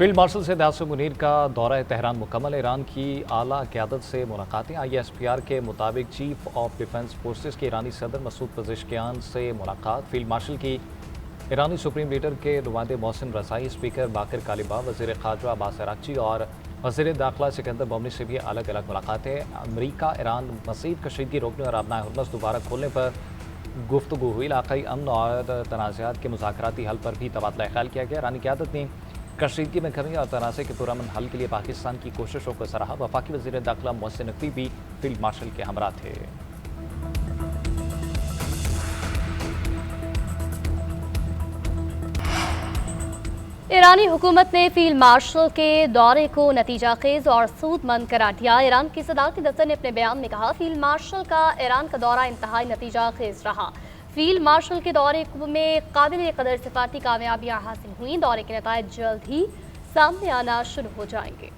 Field marshal Syed Asim Munir का दौरा Tehran मुकम्मल। ईरान की आला क़यादत से मुलाकातें। ISPR के मुताबिक चीफ ऑफ डिफेंस फोर्सेस के ईरानी सदर मसूद पज़ेश्कियान से मुलाकात। फील्ड मार्शल की ईरानी सुप्रीम लीडर के नुमाइंदे मोहसिन रज़ाई, स्पीकर बाकर कालिबाफ, वज़ीर ख़ारजा अब्बास अराग़ची और वज़ीर दाखिला सिकंदर बमनी से भी अलग अलग मुलाकातें। अमरीका ईरान मज़ीद कशीदगी रोकने और अपना हुर्मस दोबारा खोलने पर गुफ्तगू हुई। इलाक़ाई अमन और तनाज़ात के मुज़ाकराती हल पर भी तबादला ख्याल किया गया। ईरानी क़यादत ने कशीदगी में कमी और तनाज़े के पुरअमन हल के लिए पाकिस्तान की कोशिशों को सराहा। वफाकी वज़ीर दाखिला मोहसिन नकवी भी फील्ड मार्शल के हमरा थे। ईरानी हुकूमत ने फील्ड मार्शल के दौरे को नतीजा खेज और सूदमंद करार दिया। ईरान की सदारती दफ्तर ने अपने बयान में कहा, फील्ड मार्शल का ईरान का दौरा इंतहाई नतीजा खेज रहा। फील्ड मार्शल के दौरे में काबिल कदर सिफारती कामयाबियां हासिल हुई। दौरे के नतायज जल्द ही सामने आना शुरू हो जाएंगे।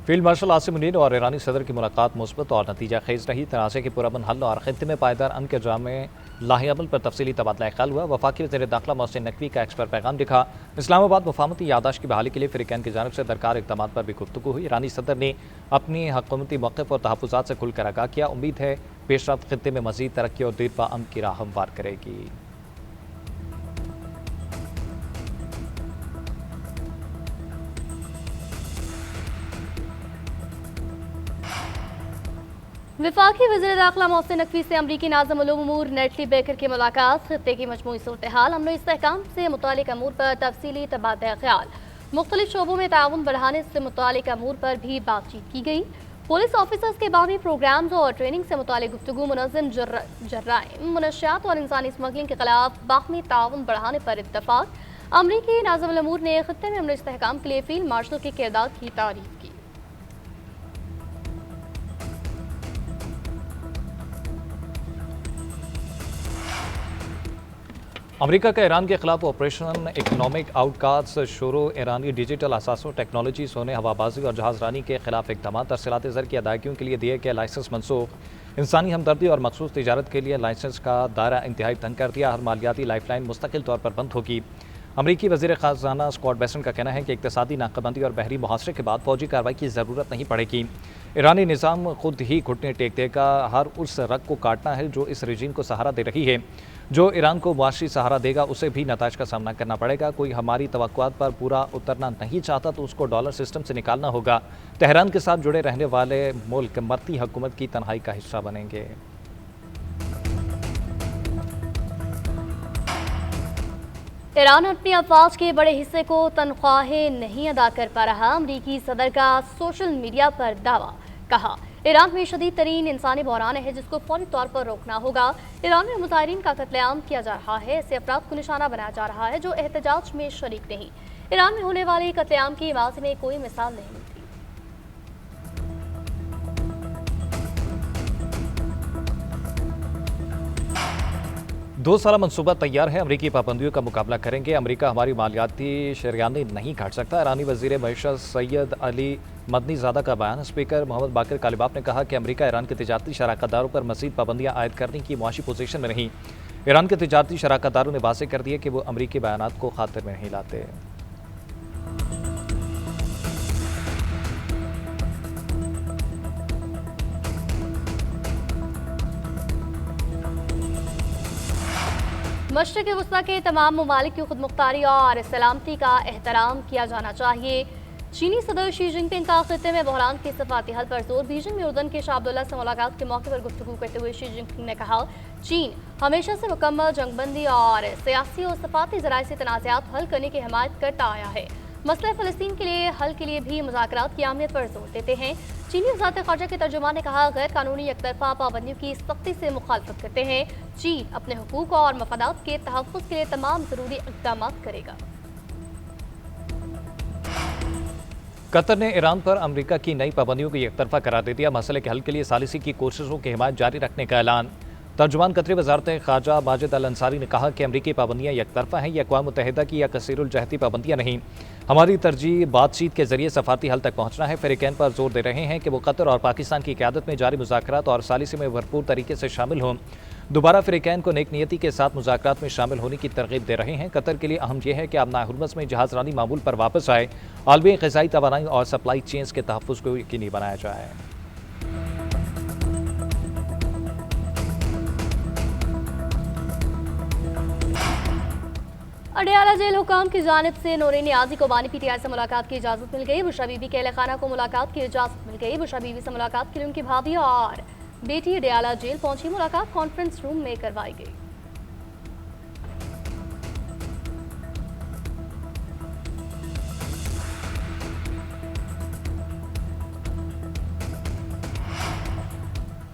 फील्ड मार्शल आसिम मुनीर और ईरानी सदर की मुलाकात मुस्बत और नतीजा खेज रही। तनाज़े के पुरअमन हल और खित्ते में पायदार अमन के जामे लाहेअमल पर तफसीली तबादला ख्याल हुआ। वफाकी वज़ीर दाखिला मोहसिन नकवी का एक्सपर्ट पैगाम लिखा। इस्लामाबाद मुफाहमती यादाश्त की बहाली के लिए फ़रीक़ैन की जानिब से दरकार इक़दामात पर भी गुफ्तगू हुई। ईरानी सदर ने अपनी हुकूमती मौक़िफ़ और तहफ़्फ़ुज़ात से खुलकर आगाह किया। उम्मीद है पेशरफ्त खित्ते में मज़ीद तरक्की और दीर पा अमन की राह हमवार करेगी। वफाकी वज़ीर दाखिला मोहसिन नकवी से अमरीकी नाज़िम उल उमूर नेटली बेकर की मुलाकात। खित्ते की मजमूई सूरत हाल, अमन इस्तेहकाम से मुतालिक अमूर पर तफसीली तबादला ख्याल। मुख्तलिफ शोबों में ताउन बढ़ाने से मुतालिक अमूर पर भी बातचीत की गई। पुलिस ऑफिसर्स के बामी प्रोग्राम्स और ट्रेनिंग से मुतालिक गुफ्तगू, मुनज़्ज़म जर्राइम, मुनशियात और इंसानी स्मगलिंग के खिलाफ बाहमी ताउन बढ़ाने पर इत्तफाक। अमरीकी नाज़िम उल उमूर ने खित्ते में अमन इस्तेहकाम के लिए फील्ड मार्शल के किरदार की तारीफ की। अमेरिका का ईरान के खिलाफ ऑपरेशन इकनॉमिक आउटकास्ट शुरू। ईरानी डिजिटल असासों, टेक्नोलॉजी, सोने, हवाबाजी और जहाजरानी के खिलाफ इकदाम। तरसीलात ज़र की अदायगियों के लिए दिए गए लाइसेंस मनसूख। इंसानी हमदर्दी और मखसूस तिजारत के लिए लाइसेंस का दायरा इंतहाई तंग कर दिया। हर मालियाती लाइफलाइन मुस्तकिल तौर पर बंद होगी। अमरीकी वज़ीर ख़ज़ाना स्कॉट बेसेंट का कहना है कि इक़्तिसादी नाकाबंदी और बहरी मुहासरे के बाद फौजी कार्रवाई की ज़रूरत नहीं पड़ेगी। ईरानी निज़ाम खुद ही घुटने टेक देगा। हर उस रग को काटना है जो इस रजीम को सहारा दे रही है। जो ईरान को मुआशी सहारा देगा उसे भी नताइज का सामना करना पड़ेगा। कोई हमारी तवक्कुआत पर पूरा उतरना नहीं चाहता तो उसको डॉलर सिस्टम से निकालना होगा। तेहरान के साथ जुड़े रहने वाले मुल्क मरती हुकूमत की तन्हाई का हिस्सा बनेंगे। ईरान अपनी अफवाज के बड़े हिस्से को तनख्वाहें नहीं अदा कर पा रहा। अमरीकी सदर का सोशल मीडिया पर दावा। कहा, ईरान में शदीद तरीन इंसानी बहरान है जिसको फौरी तौर पर रोकना होगा। ईरान में मुजाहिरीन का कत्लेआम किया जा रहा है। ऐसे अफराद को निशाना बनाया जा रहा है जो एहतजाज में शरीक नहीं। ईरान में होने वाले कत्लेआम की माजी में कोई मिसाल नहीं मिलती। 2 साल मनसूबा तैयार है। अमरीकी पाबंदियों का मुकाबला करेंगे। अमरीका हमारी मालियाती शरियाने नहीं काट सकता। ईरानी वज़ीर मईशत सैयद अली मदनी ज़ादा का बयान। स्पीकर मोहम्मद बाकर कालिबाफ ने कहा कि अमरीका ईरान के तिजारती शराकतदारों पर मज़ीद पाबंदियाँ आयद करने की मुआशी पोजीशन में नहीं। ईरान के तिजारती शराकतदारों ने वाज़ेह कर दिया कि वो अमरीकी बयानात को खातिर में नहीं लाते। मशरिक़ वस्ता के तमाम ममालिक की खुद मुख्तारी और सलामती का एहतराम किया जाना चाहिए। चीनी सदर शी जिनपिंग का खित्ते में बहरान के सफाती हल पर जोर। बीजिंग में उर्दन के शाह अब्दुल्ला से मुलाकात के मौके पर गुफ्तगू करते हुए शी जिनपिंग ने कहा, चीन हमेशा से मुकम्मल जंगबंदी और सियासी और सफाती ज़राए से तनाज़ात हल करने की हिमायत करता आया है। मसला फ़लस्तीन के लिए हल के लिए भी मुज़ाकरात की अहमियत पर जोर देते हैं। चीनी वज़ारत ख़ारजा के तर्जुमान ने कहा, गैर कानूनी एकतरफ़ा पाबंदियों की सख्ती से मुखालफत करते हैं। चीन अपने हुकूक और मफादात के तहफ़्फ़ुज़ के लिए तमाम ज़रूरी इक़दाम करेगा। कतर ने ईरान पर अमरीका की नई पाबंदियों को एकतरफा करार दे दिया। मसले के हल के लिए सालिसी की कोशिशों की हिमायत जारी रखने का ऐलान। तर्जुमान कतरी वजारत ख़ारजा माजिद अल अंसारी ने कहा कि अमरीकी पाबंदियाँ यकतरफ़ा हैं, ये अक़वाम मुत्तहिदा की या कसीरुल जहती पाबंदियाँ नहीं। हमारी तरजीह बातचीत के जरिए सफारती हल तक पहुँचना है। फ़रीक़ैन पर जोर दे रहे हैं कि वो कतर और पाकिस्तान की क़यादत में जारी मुज़ाकरात और सालिसी में भरपूर तरीके से शामिल हों। दोबारा फ़रीक़ैन को नेक नियति के साथ मुज़ाकरात में शामिल होने की तरग़ीब दे रहे हैं। कतर के लिए अहम यह है कि अब हुर्मुज़ में जहाज़ रानी मामूल पर वापस आए, आलमी ग़िज़ाई तवानाई और सप्लाई चेन्स के तहफ़्फ़ुज़ को यकीनी बनाया जाए। अडयाला जेल हुकाम की जानिब से नूरी नियाजी को बानी पीटीआई से मुलाकात की इजाज़त मिल गई। बुशरा बीबी के अहलखाना को मुलाकात की इजाज़त मिल गई। बुशरा बीबी से मुलाकात के लिए उनकी भाभी और बेटी अडयाला जेल पहुंची। मुलाकात कॉन्फ्रेंस रूम में करवाई गई।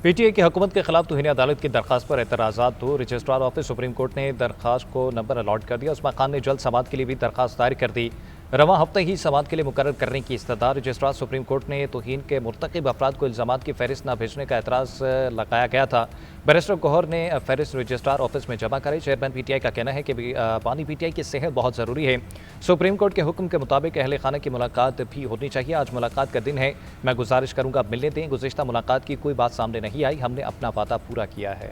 पीटीआई की हुकूमत के खिलाफ तौहीन अदालत की दरख्वास्त पर एतराज़ात तो रजिस्ट्रार ऑफिस सुप्रीम कोर्ट ने दरख्वास्त को नंबर अलॉट कर दिया। उस्मान खान ने जल्द समाअत के लिए भी दरख्वास्त दायर कर दी। रवां हफ्ते ही समाअत के लिए मुकर्रर करने की इस्तदा रजिस्ट्रार सुप्रीम कोर्ट ने तौहीन के मुर्तकिब अफराद को इल्ज़ामात की फहरिस्त न भेजने का एतराज़ लगाया गया था। बैरिस्टर गौहर ने फहरिस्त रजिस्ट्रार ऑफिस में जमा करे। चेयरमैन पीटीआई का कहना है कि बानी पीटीआई की सेहत बहुत ज़रूरी है। सुप्रीम कोर्ट के हुक्म के मुताबिक अहल खाना की मुलाकात भी होनी चाहिए। आज मुलाकात का दिन है, मैं गुजारिश करूँगा मिलने दें। गुज़िश्ता मुलाकात की कोई बात सामने नहीं आई, हमने अपना वादा पूरा किया है।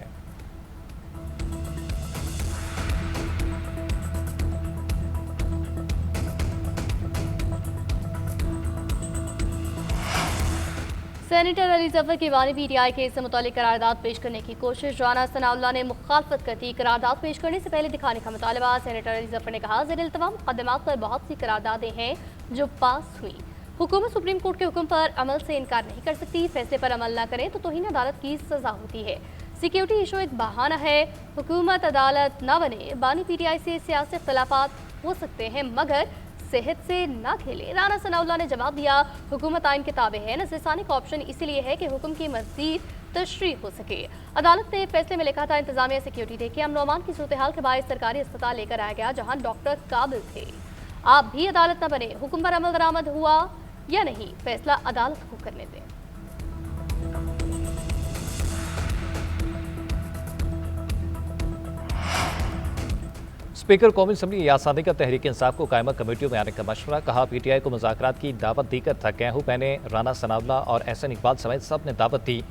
सेनेटर अली जफर की बानी पीटीआई केस से मुतालिक करारदाद पेश करने की कोशिश। राना सनाउल्लाह ने मुखालफत करती। करारदाद पेश करने से पहले दिखाने का मुतालबा। सेनेटर अली जफर ने कहा, ज़ेर इल्तवा मुक़द्दमात पर बहुत सी करारदादें हैं जो पास हुई। हुकूमत सुप्रीम कोर्ट के हुक्म पर अमल से इनकार नहीं कर सकती। फैसले पर अमल न करें तो तौहीन अदालत की सजा होती है। सिक्योरिटी इशू एक बहाना है। हुकूमत अदालत न बने। बानी पीटीआई से सियासी इख्तलाफात हो सकते हैं मगर सेहत से ना खेले। राना सनाउल्लाह ने जवाब दिया, हुकूमत आइन के ताबे है। नज़रसानी का ऑप्शन इसीलिए है कि हुक्म की मज़ीद तशरीह हो सके। अदालत ने फैसले में लिखा था, इंतजामिया सिक्योरिटी देखे। अमन अमान की सूरत हाल के बायस सरकारी अस्पताल लेकर आया गया जहाँ डॉक्टर काबिल थे। आप भी अदालत न बने। हुक्म पर अमल दरामद हुआ या नहीं, फैसला अदालत को करने दें। स्पीकर कौमी असम्बली यासादी का तहरीक इंसाफ को कायमा कमेटियों में आने का मशवरा। कहा, पीटीआई को मुज़ाकरात की दावत देकर थक गया हूँ। मैंने राना सनाउल्लाह और एहसन इकबाल समेत सब ने दावत दी।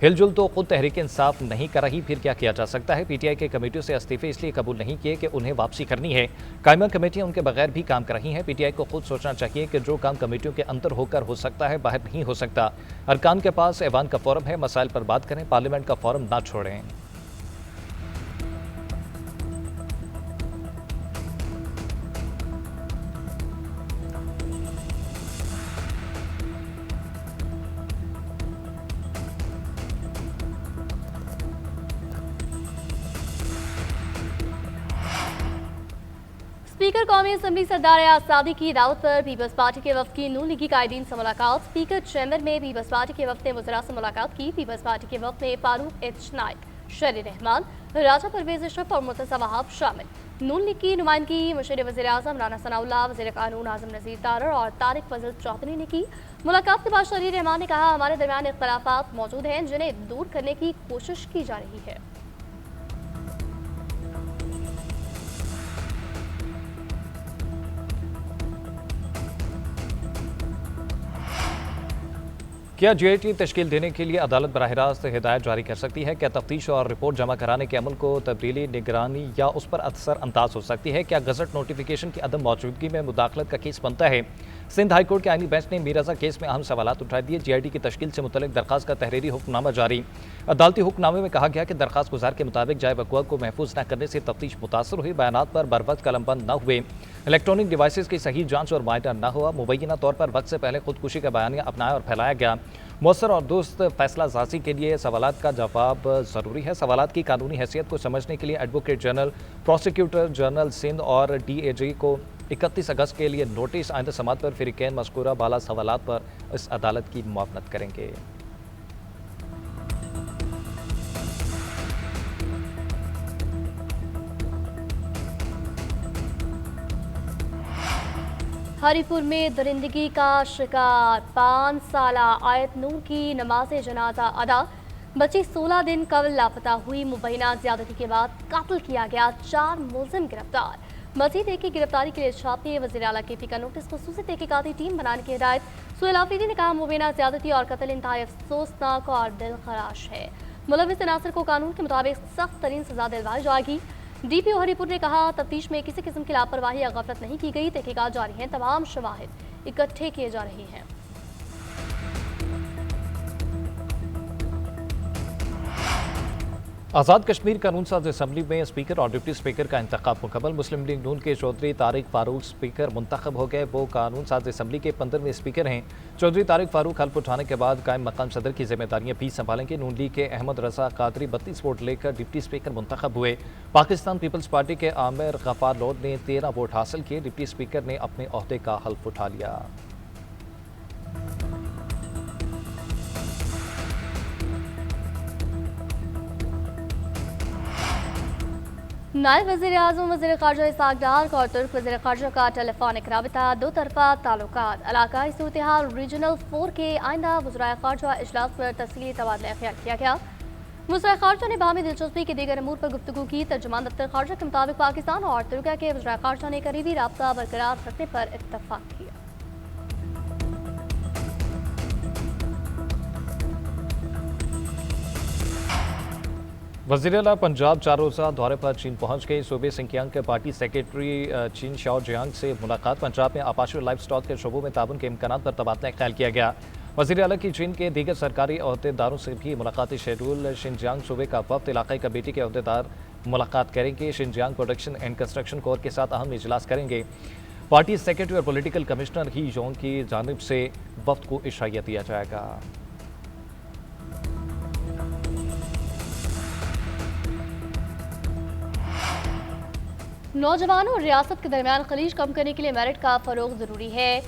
हिलजुल तो खुद तहरीक इंसाफ नहीं कर रही, फिर क्या किया जा सकता है। पीटीआई के कमेटियों से इस्तीफे इसलिए कबूल नहीं किए कि उन्हें वापसी करनी है। कायमा कमेटियां उनके बगैर भी काम कर रही हैं। पीटीआई को खुद सोचना चाहिए कि जो काम कमेटियों के अंदर होकर हो सकता है, बाहर नहीं हो सकता। अरकान के पास ऐवान का फोरम है, मसाइल पर बात करें, पार्लियामेंट का फोरम ना छोड़ें। स्पीकर कौमी असम्बली सरदार आज़ादी की दावत पर पीपल्स पार्टी के वफ्द की नून लीगी कायदीन से मुलाकात। स्पीकर चैम्बर में पीपल्स पार्टी के वफ्द ने वज़रा से मुलाकात की। पीपल्स पार्टी के वफ्द में फारूक एच नाइक, शरी रहमान, राजा परवेज अशरफ और मुर्तज़ा वहाब शामिल। नून लीग की नुमाइंदगी मुशीर वज़ीर आज़म राना सनाउल्लाह, वज़ीर क़ानून आज़म नज़ीर तारड़ और तारिक फजल चौधरी ने की। मुलाकात के बाद शरी रहमान ने कहा, हमारे दरमियान इख्तलाफात मौजूद हैं जिन्हें दूर करने की कोशिश की जा रही है। क्या जीआईटी तश्कील देने के लिए अदालत बराह रास्त हिदायत जारी कर सकती है? क्या तफ्तीश और रिपोर्ट जमा कराने के अमल को तब्दीली, निगरानी या उस पर असर अंदाज हो सकती है? क्या गजट नोटिफिकेशन की अदम मौजूदगी में मुदाखलत का केस बनता है? सिंध हाईकोर्ट के आईनी बेंच ने मीर रज़ा केस में अहम सवालात उठा दिए। जीआईटी की तश्कील से मुतल्लिक दरखास्त का तहरीरी हुक्मनामा जारी। अदालती हुक्मनामे में कहा गया कि दरखास्त गुजार के मुताबिक जाए वक़्वा को महफूज न करने से तफ्तीश मुतासर हुई, बयानात पर बरवक्त कलमबंद न हुए, इलेक्ट्रॉनिक डिवाइसेस की सही जांच और मुआयना न हुआ, मुबैना तौर पर वक्त से पहले खुदकुशी का बयानिया अपनाया और फैलाया गया। मौसर और दुरुस्त फैसला साजी के लिए सवालात का जवाब ज़रूरी है। सवालात की कानूनी हैसियत को समझने के लिए advocate general, prosecutor general Sindh और DAG को 31 अगस्त के लिए नोटिस। आइंदा समात पर फ़रीक़ैन मज़कूरा बाला सवालात पर इस अदालत की मुआवनत करेंगे। हरीपुर में दरिंदगी का शिकार 5 साला आयत नूर की नमाज जनाजा अदा। बच्ची 16 दिन कबल लापता हुई। मुबैना ज्यादती के बाद कातिल किया गया, 4 मुलजिम गिरफ्तार। मजीद एक की गिरफ्तारी के लिए छापे। वज़ीर आला KP का नोटिस, खुसूसी तहकीकाती टीम बनाने की हिदायत। सुहेल आफरीदी ने कहा, मुबैना ज्यादती और कत्ल इंतहाई अफसोसनाक और दिलखराश है। मुलविस अनासर को कानून के मुताबिक सख्त तरीन सजा दिलवाई जाएगी। DPO हरीपुर ने कहा, तफ्तीश में किसी किस्म की लापरवाही या गफलत नहीं की गई। तहकीकात जारी है, तमाम शवाहिद इकट्ठे किए जा रहे हैं। आज़ाद कश्मीर कानून साज असम्बली में स्पीकर और डिप्टी स्पीकर का इंतखाब मुकम्मल। मुस्लिम लीग नून के चौधरी तारिक फारूक स्पीकर मुंतखब हो गए। वो कानून साज असम्बली के 15वें स्पीकर हैं। चौधरी तारिक फारूक हल्फ उठाने के बाद कायम मकाम सदर की जिम्मेदारियां भी संभालेंगे। नून लीग के अहमद रजा कादरी 32 वोट लेकर डिप्टी स्पीकर मुंतखब हुए। पाकिस्तान पीपल्स पार्टी के आमिर गफ्फार लोड ने 13 वोट हासिल किए। डिप्टी स्पीकर ने अपने ओहदे का हल्फ उठा लिया। नायब वज़ीर आज़म वज़ीर ख़ारजा इसहाक़ डार और तुर्क वज़ीर ख़ारजा का टेलीफोनिक राबिता। दो तरफ़ा ताल्लुकात, इलाकाई सूरत-ए-हाल, रीजनल 4 के आइंदा वज़राए ख़ारजा इजलास पर तफ़सीली तबादला ख्याल किया गया। वज़राए ख़ारजा ने बाहमी दिलचस्पी के दीगर अमूर पर गुफ्तगू की। तर्जुमान दफ्तर ख़ारजा के मुताबिक पाकिस्तान और तुर्की के वज़राए ख़ारजा ने करीबी राब्ता बरकरार रखने पर इत्तफ़ाक़ किया। वज़ीर आला पंजाब 4 रोज़ा दौरे पर चीन पहुंच गए। सूबे सिंकियांग के पार्टी सेक्रेटरी चीन शाओ जियांग से मुलाकात। पंजाब में आपाशी लाइफ स्टॉक के शोबों में ताउन के इम्कानात पर तबादला ख्याल किया गया। वज़ीर आला की चीन के दीगर सरकारी अहदेदारों से भी मुलाकाती शेड्यूल। शिनजियांग सूबे का वफ्द इलाकाई कमेटी के अहदेदार मुलाकात करेंगे। Xinjiang production and construction core के साथ अहम इजलास करेंगे। पार्टी सेक्रेटरी और पॉलिटिकल कमिश्नर ही जोंग की जानिब से वफ्द को इशारा दिया जाएगा। नौजवानों और रियासत के दरमियान खलीज कम करने के लिए मेरिट का फ़रोग ज़रूरी है।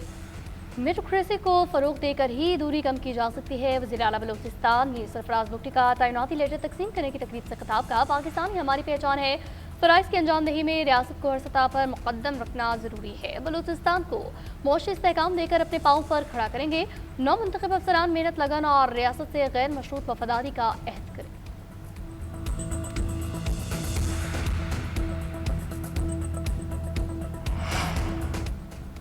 मेरिटोक्रेसी को फ़रोग देकर ही दूरी कम की जा सकती है। वज़ीर आला बलूचिस्तान मीर सरफराज बुगटी का तैनाती लेटर तकसीम करने की तकरीब से खिताब का। पाकिस्तान में हमारी पहचान है, फ़राइज़ की अंजामदही में रियासत को हर सतह पर मुक़द्दम रखना ज़रूरी है। बलूचिस्तान को मुआशी इस्तेहकाम देकर अपने पाँव पर खड़ा करेंगे। नौ मुंतखब अफसरान मेहनत, लगन और रियासत से गैर मशरूत वफादारी का अहद करें।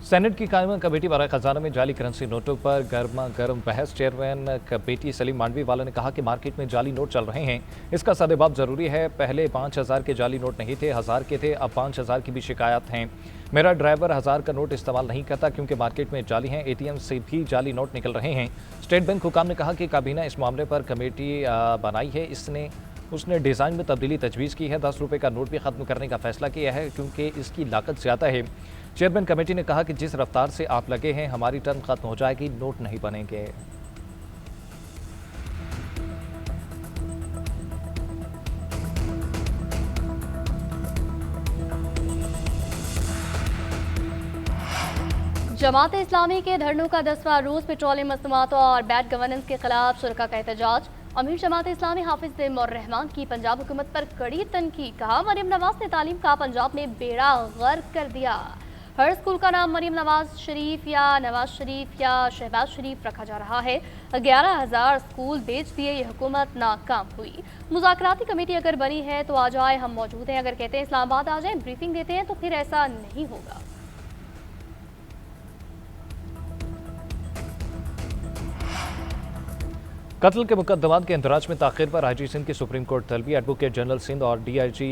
सेनेट की कायमा कमेटी बराए खजाना में जाली करेंसी नोटों पर गर्मा गर्म बहस। चेयरमैन कमेटी सलीम मांडवी वाला ने कहा कि मार्केट में जाली नोट चल रहे हैं, इसका सदेबाब जरूरी है। पहले 5000 के जाली नोट नहीं थे, 1000 के थे, अब 5000 की भी शिकायत हैं। मेरा ड्राइवर 1000 का नोट इस्तेमाल नहीं करता क्योंकि मार्केट में जाली हैं। ATM से भी जाली नोट निकल रहे हैं। स्टेट बैंक हुकाम ने कहा कि काबीना इस मामले पर कमेटी बनाई है। उसने डिज़ाइन में तब्दीली तजवीज़ की है। 10 रुपये का नोट भी ख़त्म करने का फैसला किया है क्योंकि इसकी लागत ज़्यादा है। चेयरमैन कमेटी ने कहा कि जिस रफ्तार से आप लगे हैं, हमारी टर्म ख़त्म हो जाएगी, नोट नहीं बनेंगे। जमात इस्लामी के धरनों का 10वां रोज़ पेट्रोलियम मसनूआत और बैड गवर्नेंस के खिलाफ शुरका का एहतजाज। अमीर जमात इस्लामी हाफिज बिन मौर रहमान की पंजाब हुकूमत पर कड़ी तनकीद। कहा, मरियम नवाज ने तालीम का पंजाब में बेड़ा गर्क कर दिया। हर स्कूल का नाम मरियम नवाज शरीफ या नवाज शरीफ या शहबाज शरीफ रखा जा रहा है। 11,000 स्कूल बेच दिए, ये हुकूमत नाकाम हुई। मुज़ाकराती कमेटी अगर बनी है तो आ जाए, हम मौजूद हैं। अगर कहते हैं इस्लामाबाद आ जाए, ब्रीफिंग देते हैं, तो फिर ऐसा नहीं होगा। कत्ल के मुकदमात के इंदराज में ताख़िर पर IG सिंध की सुप्रीम कोर्ट तलबी। एडवोकेट जनरल सिंध और DIG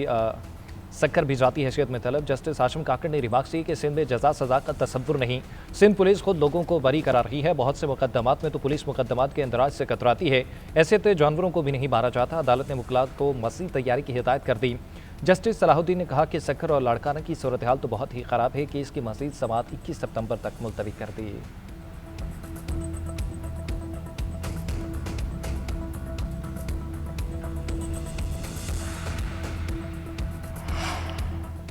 सक्कर भी ज़ाती हैसियत में तलब। जस्टिस हाशिम काकड़ ने रिमार्क की कि सिंध में जजा सज़ा का तसव्वुर नहीं। सिंध पुलिस खुद लोगों को बरी करा रही है। बहुत से मुकदमात में तो पुलिस मुकदमात के इंदराज से कतराती है। ऐसे तो जानवरों को भी नहीं मारा जाता। अदालत ने मुकलात को मज़ीद तैयारी की हिदायत कर दी। जस्टिस सलाहुद्दीन ने कहा कि सक्कर और लाड़काना की सूरत हाल तो बहुत ही ख़राब है कि इसकी मज़ीद समाअत 21 सितंबर तक मुलतवी कर दी।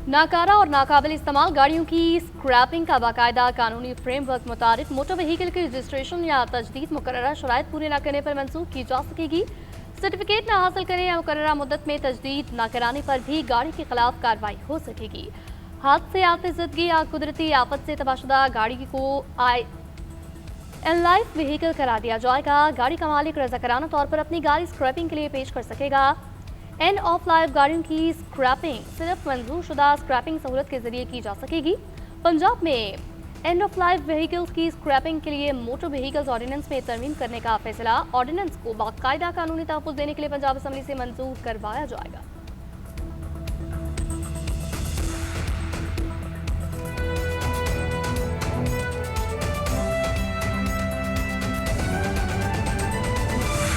नाकारा और नाकाबिल इस्तेमाल गाड़ियों की स्क्रैपिंग का बाकायदा कानूनी फ्रेमवर्क मुताबिक मोटर व्हीकल की रजिस्ट्रेशन या तजदीद मुकर्ररा शराइत पूरे न करने पर मंसूख की जा सकेगी। सर्टिफिकेट न हासिल करने या मुकर्ररा मुद्दत में तजदीद न कराने पर भी गाड़ी के खिलाफ कार्रवाई हो सकेगी। हादसे, आतिशज़दगी या कुदरती आफत से तबाहशुदा गाड़ी को एन लाइफ व्हीकल करा दिया जाएगा। गाड़ी का मालिक रज़ाकाराना तौर पर अपनी गाड़ी स्क्रैपिंग के लिए पेश कर सकेगा। एंड ऑफ लाइफ गाड़ियों की स्क्रैपिंग सिर्फ मंजूरशुदा स्क्रैपिंग सहूलत के जरिए की जा सकेगी। पंजाब में एंड ऑफ लाइफ व्हीकल्स की स्क्रैपिंग के लिए मोटर व्हीकल्स ऑर्डिनेंस में तरमीम करने का फैसला ऑर्डिनेंस को बाकायदा कानूनी तहफ़्फ़ुज़ देने के लिए पंजाब असम्बली से मंजूर करवाया जाएगा।